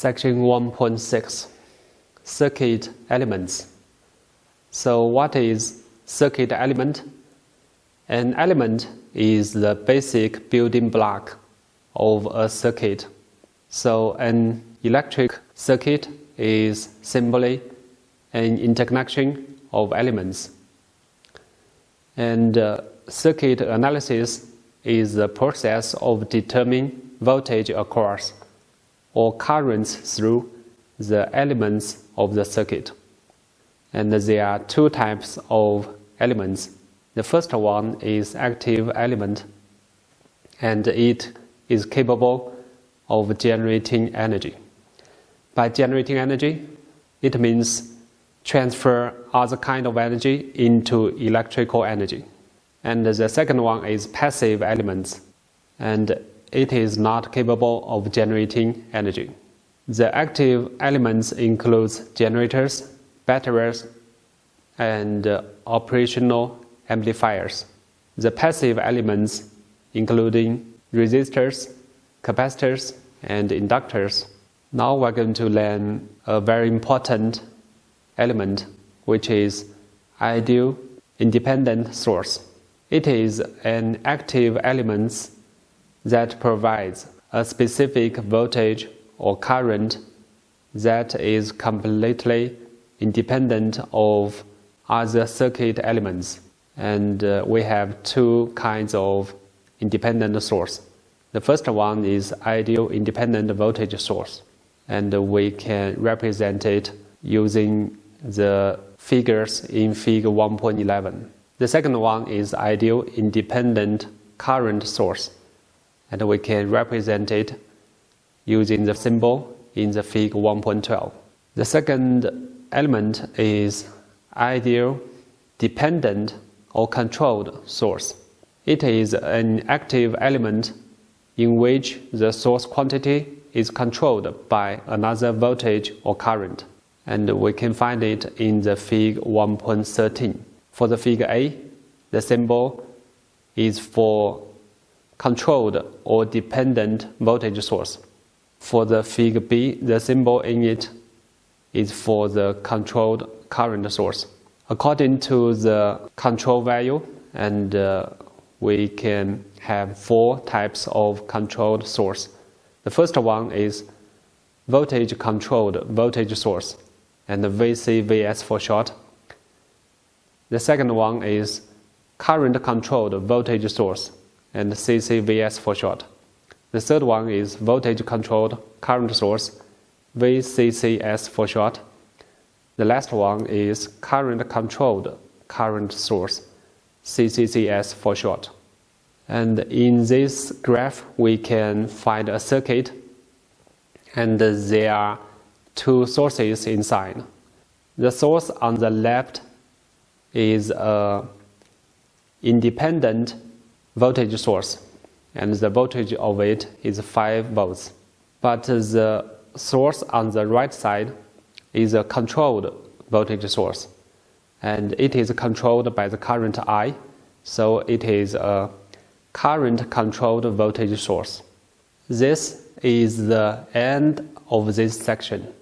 Section 1.6 Circuit Elements. So what is circuit element? An element is the basic building block of a circuit. So an electric circuit is simply an interconnection of elements. And circuit analysis is the process of determining voltage across or currents through the elements of the circuit. And there are two types of elements. The first one is active element, and it is capable of generating energy. By generating energy, it means transfer other kind of energy into electrical energy. And the second one is passive elements, and it is not capable of generating energy. The active elements include generators, batteries, and operational amplifiers. The passive elements including resistors, capacitors, and inductors. Now we're going to learn a very important element, which is ideal independent source. It is an active element that provides a specific voltage or current that is completely independent of other circuit elements. And we have two kinds of independent source. The first one is ideal independent voltage source, and we can represent it using the figures in figure 1.11. The second one is ideal independent current source, and we can represent it using the symbol in the figure 1.12. The second element is ideal dependent or controlled source. It is an active element in which the source quantity is controlled by another voltage or current, and we can find it in the figure 1.13. For the figure A, the symbol is for controlled or dependent voltage source. For the figure B, the symbol in it is for the controlled current source. According to the control value, and we can have four types of controlled source. The first one is voltage controlled voltage source, and VCVS for short. The second one is current controlled voltage source, and CCVS for short. The third one is voltage controlled current source, VCCS for short. The last one is current controlled current source, CCCS for short. And in this graph, we can find a circuit, and there are two sources inside. The source on the left is an independent voltage source, and the voltage of it is 5 volts. But the source on the right side is a controlled voltage source, and it is controlled by the current I, so it is a current controlled voltage source. This is the end of this section.